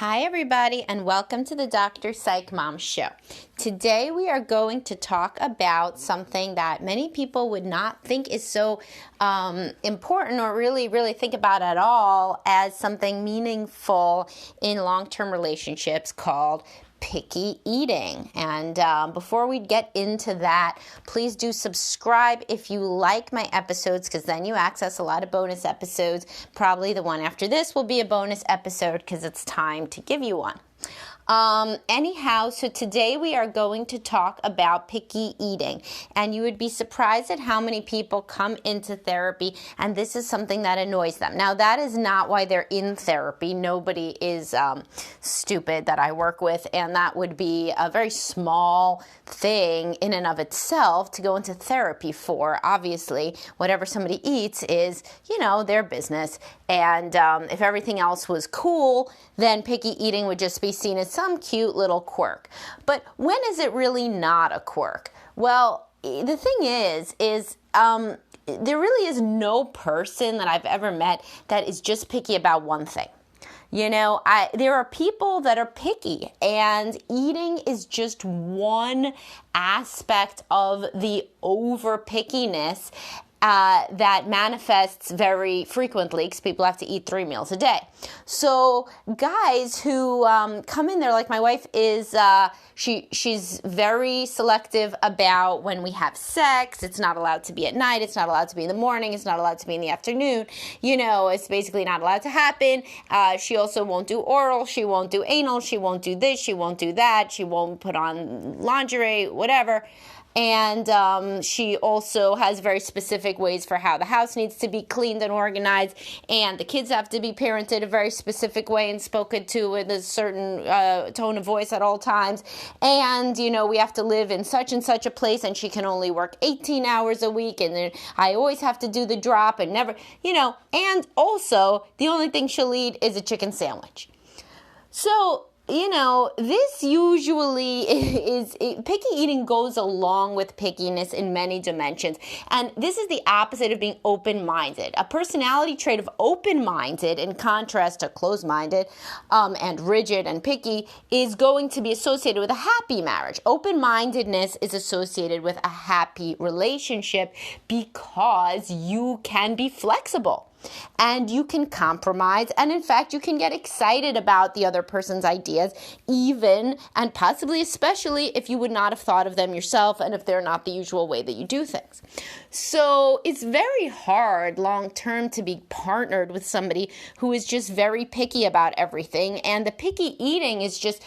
Hi, everybody, and welcome to the Dr. Psych Mom Show. Today, we are going to talk about something that many people would not think is so important or really think about at all as something meaningful in long-term relationships called picky eating. And before we get into that, please do subscribe if you like my episodes, because then you access a lot of bonus episodes. Probably the one after this will be a bonus episode because it's time to give you one. Anyhow, so today we are going to talk about picky eating, and you would be surprised at how many people come into therapy and this is something that annoys them. Now, that is not why they're in therapy. Nobody is stupid that I work with, and that would be a very small thing in and of itself to go into therapy for. Obviously, whatever somebody eats is, their business, and if everything else was cool, then picky eating would just be seen as some cute little quirk. But when is it really not a quirk? Well, the thing is there really is no person that I've ever met that is just picky about one thing. There are people that are picky, and eating is just one aspect of the over pickiness that manifests very frequently because people have to eat 3 meals a day. So guys who come in there, like my wife is, she's very selective about when we have sex. It's not allowed to be at night. It's not allowed to be in the morning. It's not allowed to be in the afternoon. It's basically not allowed to happen. She also won't do oral. She won't do anal. She won't do this. She won't do that. She won't put on lingerie, whatever. And she also has very specific ways for how the house needs to be cleaned and organized, and the kids have to be parented a very specific way and spoken to with a certain tone of voice at all times. And, we have to live in such and such a place, and she can only work 18 hours a week, and then I always have to do the drop and never, and also the only thing she'll eat is a chicken sandwich. So, this usually picky eating goes along with pickiness in many dimensions. And this is the opposite of being open-minded. A personality trait of open-minded, in contrast to closed-minded and rigid and picky, is going to be associated with a happy marriage. Open-mindedness is associated with a happy relationship because you can be flexible. And you can compromise, and in fact, you can get excited about the other person's ideas, even and possibly especially if you would not have thought of them yourself and if they're not the usual way that you do things. So it's very hard long-term to be partnered with somebody who is just very picky about everything, and the picky eating is just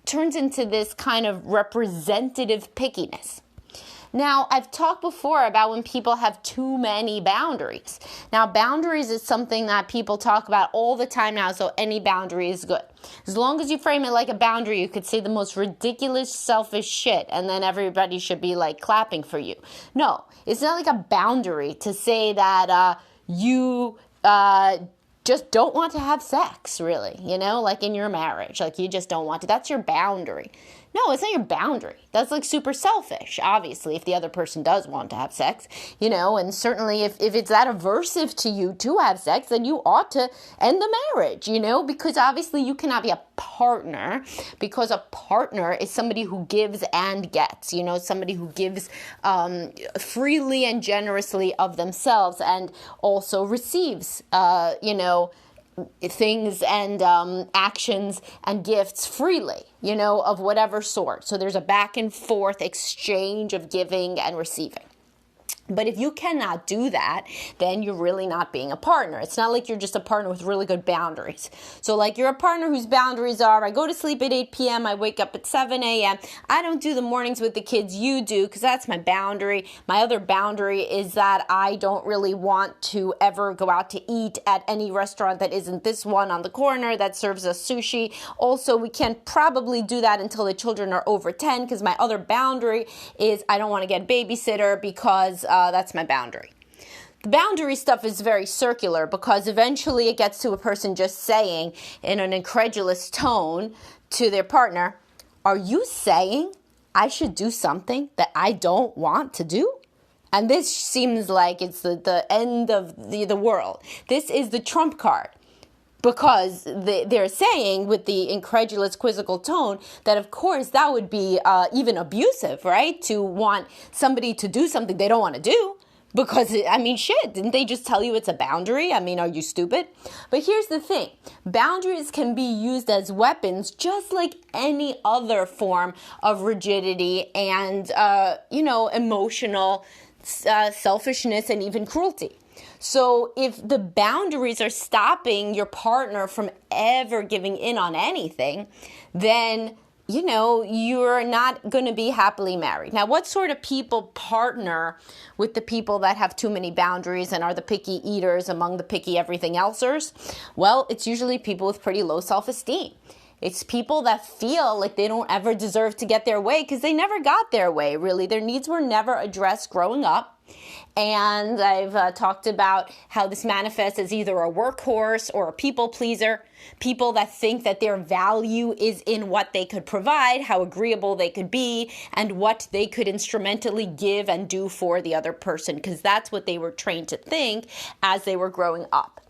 turns into this kind of representative pickiness. Now, I've talked before about when people have too many boundaries. Now, boundaries is something that people talk about all the time now, so any boundary is good. As long as you frame it like a boundary, you could say the most ridiculous, selfish shit, and then everybody should be like clapping for you. No, it's not like a boundary to say that you just don't want to have sex, really, like in your marriage, like you just don't want to. That's your boundary. No, it's not your boundary. That's like super selfish, obviously, if the other person does want to have sex, and certainly if it's that aversive to you to have sex, then you ought to end the marriage, because obviously you cannot be a partner, because a partner is somebody who gives and gets, somebody who gives freely and generously of themselves and also receives, things and actions and gifts freely, of whatever sort. So there's a back and forth exchange of giving and receiving. But if you cannot do that, then you're really not being a partner. It's not like you're just a partner with really good boundaries. So like you're a partner whose boundaries are, I go to sleep at 8 p.m., I wake up at 7 a.m. I don't do the mornings with the kids, you do, because that's my boundary. My other boundary is that I don't really want to ever go out to eat at any restaurant that isn't this one on the corner that serves us sushi. Also, we can't probably do that until the children are over 10, because my other boundary is I don't want to get a babysitter because that's my boundary. The boundary stuff is very circular because eventually it gets to a person just saying in an incredulous tone to their partner, are you saying I should do something that I don't want to do? And this seems like it's the end of the world. This is the trump card. because they're saying with the incredulous, quizzical tone that, of course, that would be even abusive, right? To want somebody to do something they don't want to do. Because, I mean, shit, didn't they just tell you it's a boundary? I mean, are you stupid? But here's the thing. Boundaries can be used as weapons just like any other form of rigidity and, emotional selfishness and even cruelty. So if the boundaries are stopping your partner from ever giving in on anything, then you're not going to be happily married. Now, what sort of people partner with the people that have too many boundaries and are the picky eaters among the picky everything elsers? Well, it's usually people with pretty low self-esteem. It's people that feel like they don't ever deserve to get their way because they never got their way, really. Their needs were never addressed growing up. And I've talked about how this manifests as either a workhorse or a people pleaser. People that think that their value is in what they could provide, how agreeable they could be, and what they could instrumentally give and do for the other person, because that's what they were trained to think as they were growing up.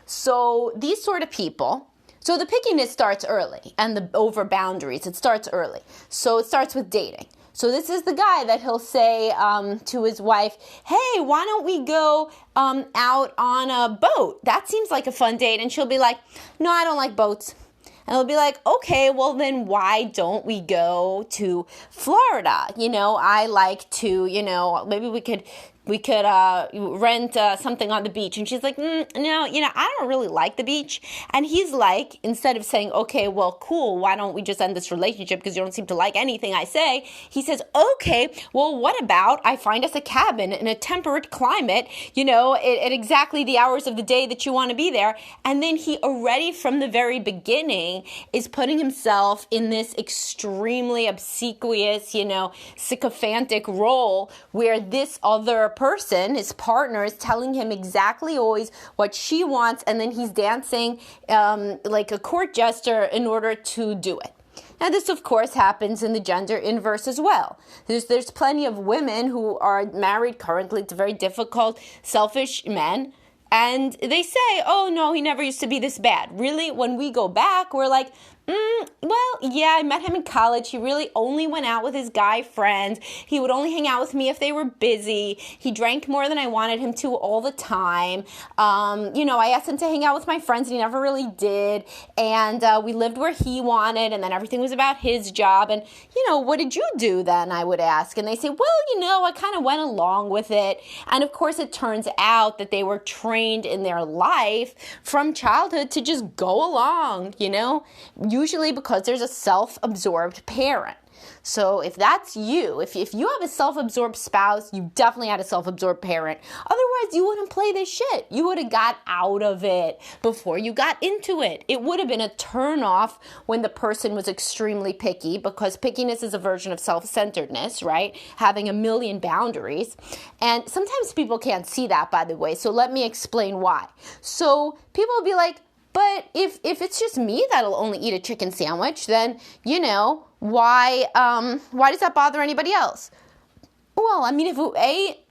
So these sort of people, so the pickiness starts early, and the over boundaries, it starts early. So it starts with dating. So this is the guy that he'll say to his wife, hey, why don't we go out on a boat? That seems like a fun date. And she'll be like, no, I don't like boats. And he'll be like, okay, well then why don't we go to Florida? I like to, maybe we could rent something on the beach. And she's like, no, I don't really like the beach. And he's like, instead of saying, okay, well, cool, why don't we just end this relationship because you don't seem to like anything I say? He says, okay, well, what about I find us a cabin in a temperate climate, at exactly the hours of the day that you want to be there. And then he already from the very beginning is putting himself in this extremely obsequious, sycophantic role where this other person, his partner, is telling him exactly always what she wants, and then he's dancing like a court jester in order to do it. Now, this, of course, happens in the gender inverse as well. There's plenty of women who are married currently to very difficult, selfish men, and they say, oh, no, he never used to be this bad. Really, when we go back, we're like, well, yeah, I met him in college. He really only went out with his guy friends. He would only hang out with me if they were busy. He drank more than I wanted him to all the time. I asked him to hang out with my friends and he never really did. And we lived where he wanted, and then everything was about his job. And, what did you do then, I would ask. And they say, well, I kind of went along with it. And of course, it turns out that they were trained in their life from childhood to just go along, usually because there's a self-absorbed parent. So if that's you, if you have a self-absorbed spouse, you definitely had a self-absorbed parent. Otherwise, you wouldn't play this shit. You would have got out of it before you got into it. It would have been a turn-off when the person was extremely picky, because pickiness is a version of self-centeredness, right? Having a million boundaries. And sometimes people can't see that, by the way. So let me explain why. So people will be like, but if it's just me that'll only eat a chicken sandwich, then, why does that bother anybody else? Well, I mean,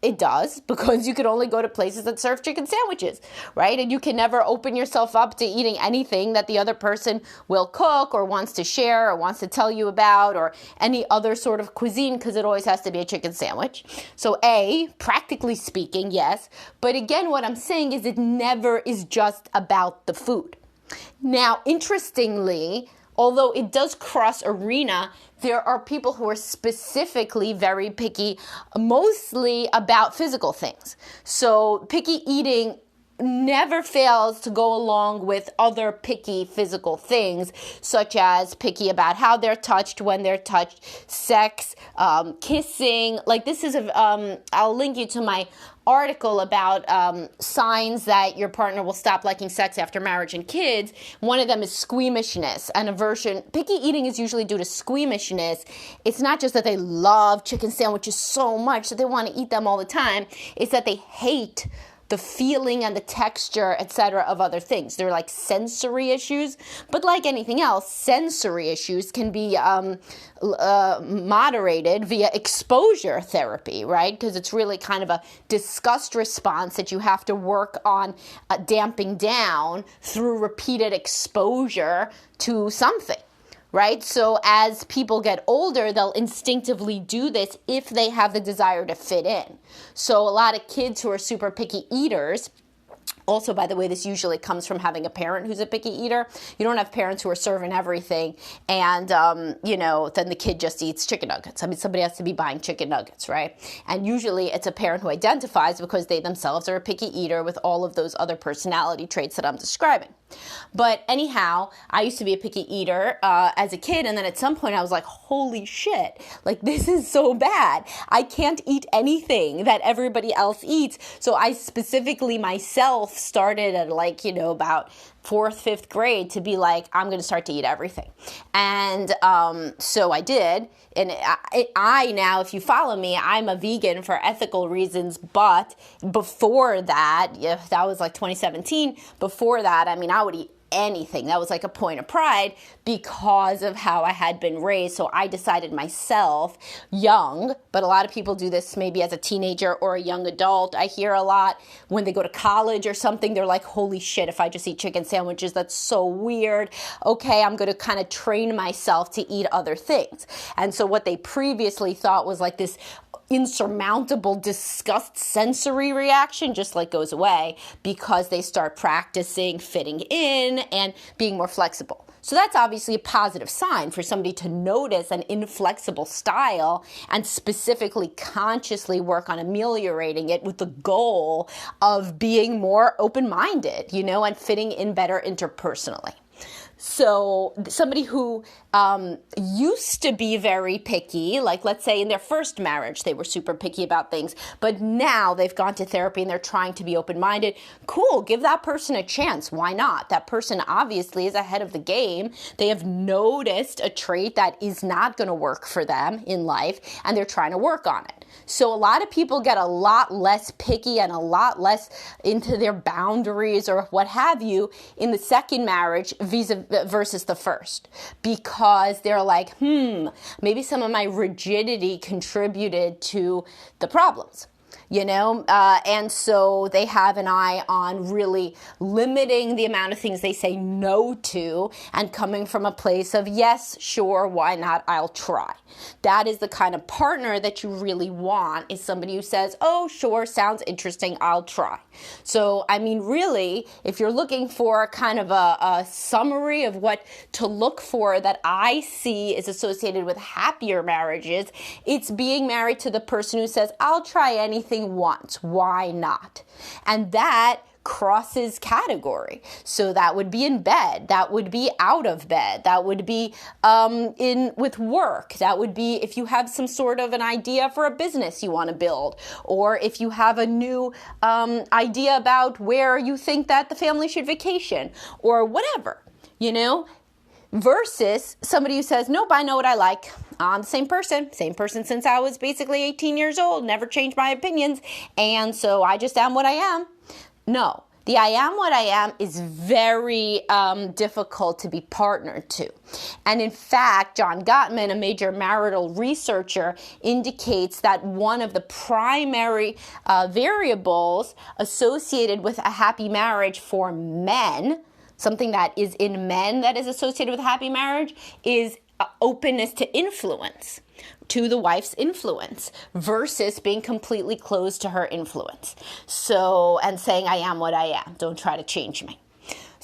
it does, because you can only go to places that serve chicken sandwiches, right? And you can never open yourself up to eating anything that the other person will cook or wants to share or wants to tell you about, or any other sort of cuisine, because it always has to be a chicken sandwich. So practically speaking, yes. But again, what I'm saying is it never is just about the food. Now, interestingly, although it does cross arena, there are people who are specifically very picky, mostly about physical things. So picky eating never fails to go along with other picky physical things, such as picky about how they're touched, when they're touched, sex, kissing. Like this is, I'll link you to my article about signs that your partner will stop liking sex after marriage and kids. One of them is squeamishness and aversion. Picky eating is usually due to squeamishness. It's not just that they love chicken sandwiches so much that they want to eat them all the time. It's that they hate the feeling and the texture, etc., of other things. They're like sensory issues, but like anything else, sensory issues can be moderated via exposure therapy, right? Because it's really kind of a disgust response that you have to work on damping down through repeated exposure to something. Right? So as people get older, they'll instinctively do this if they have the desire to fit in. So a lot of kids who are super picky eaters, also, by the way, this usually comes from having a parent who's a picky eater. You don't have parents who are serving everything and, then the kid just eats chicken nuggets. I mean, somebody has to be buying chicken nuggets, right? And usually it's a parent who identifies because they themselves are a picky eater with all of those other personality traits that I'm describing. But anyhow, I used to be a picky eater as a kid, and then at some point I was like, holy shit, like this is so bad. I can't eat anything that everybody else eats. So I specifically myself started at about 4th, 5th grade to be like, I'm going to start to eat everything. And so I did. And I now, if you follow me, I'm a vegan for ethical reasons. But before that, that was like 2017. Before that, I mean, I would eat anything. That was like a point of pride because of how I had been raised. So I decided myself young, but a lot of people do this maybe as a teenager or a young adult. I hear a lot when they go to college or something, they're like, holy shit, if I just eat chicken sandwiches, that's so weird. Okay, I'm going to kind of train myself to eat other things. And so what they previously thought was like this insurmountable disgust sensory reaction just like goes away because they start practicing fitting in and being more flexible. So that's obviously a positive sign for somebody to notice an inflexible style and specifically consciously work on ameliorating it with the goal of being more open-minded, and fitting in better interpersonally. So somebody who used to be very picky, like let's say in their first marriage, they were super picky about things, but now they've gone to therapy and they're trying to be open-minded. Cool, give that person a chance. Why not? That person obviously is ahead of the game. They have noticed a trait that is not going to work for them in life, and they're trying to work on it. So a lot of people get a lot less picky and a lot less into their boundaries or what have you in the second marriage versus the first, because they're like, maybe some of my rigidity contributed to the problems. And so they have an eye on really limiting the amount of things they say no to and coming from a place of, yes, sure, why not, I'll try. That is the kind of partner that you really want, is somebody who says, oh, sure, sounds interesting, I'll try. So, I mean, really, if you're looking for kind of a summary of what to look for that I see is associated with happier marriages, it's being married to the person who says, I'll try anything once, why not? And that crosses category. So that would be in bed, that would be out of bed, that would be with work, that would be if you have some sort of an idea for a business you want to build, or if you have a new idea about where you think that the family should vacation, or whatever, versus somebody who says, nope, I know what I like. I'm the same person since I was basically 18 years old, never changed my opinions, and so I just am what I am. No, the I am what I am is very difficult to be partnered to. And in fact, John Gottman, a major marital researcher, indicates that one of the primary variables associated with a happy marriage for men, something that is in men that is associated with a happy marriage, is openness to influence, to the wife's influence, versus being completely closed to her influence. So, and saying, I am what I am. Don't try to change me.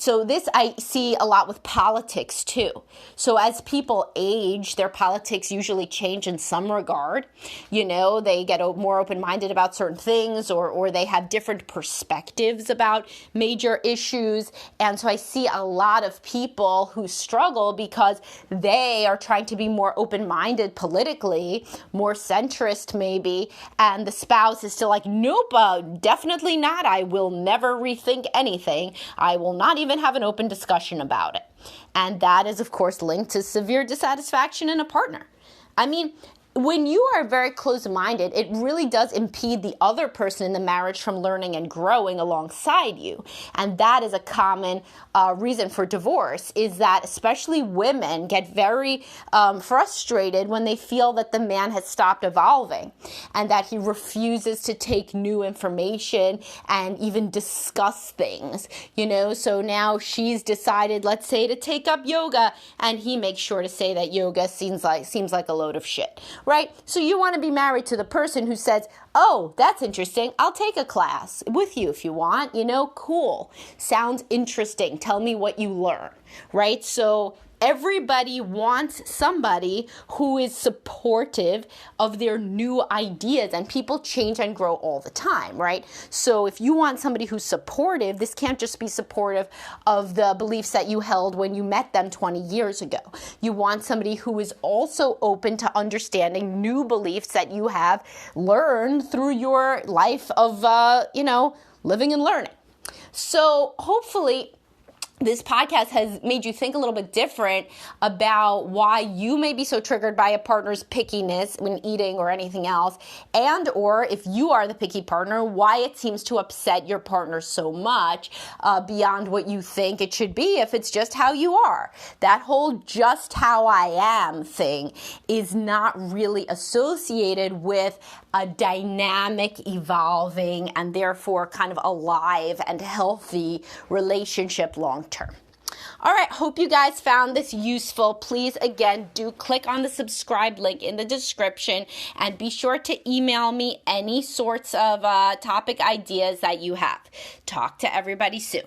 So this I see a lot with politics too. So as people age, their politics usually change in some regard. They get more open-minded about certain things, or they have different perspectives about major issues. And so I see a lot of people who struggle because they are trying to be more open-minded politically, more centrist maybe, and the spouse is still like, nope, definitely not. I will never rethink anything. I will not even have an open discussion about it. And that is, of course, linked to severe dissatisfaction in a partner. I mean, when you are very close-minded, it really does impede the other person in the marriage from learning and growing alongside you. And that is a common reason for divorce, is that especially women get very frustrated when they feel that the man has stopped evolving and that he refuses to take new information and even discuss things, So now she's decided, let's say, to take up yoga, and he makes sure to say that yoga seems like a load of shit. Right? So you want to be married to the person who says, oh, that's interesting. I'll take a class with you if you want. Cool. Sounds interesting. Tell me what you learn. Right? So everybody wants somebody who is supportive of their new ideas, and people change and grow all the time, right? So if you want somebody who's supportive, this can't just be supportive of the beliefs that you held when you met them 20 years ago. You want somebody who is also open to understanding new beliefs that you have learned through your life of, living and learning. So hopefully this podcast has made you think a little bit different about why you may be so triggered by a partner's pickiness when eating or anything else, and or if you are the picky partner, why it seems to upset your partner so much beyond what you think it should be if it's just how you are. That whole just how I am thing is not really associated with a dynamic, evolving, and therefore kind of alive and healthy relationship long term. All right, hope you guys found this useful. Please, again, do click on the subscribe link in the description, and be sure to email me any sorts of topic ideas that you have. Talk to everybody soon.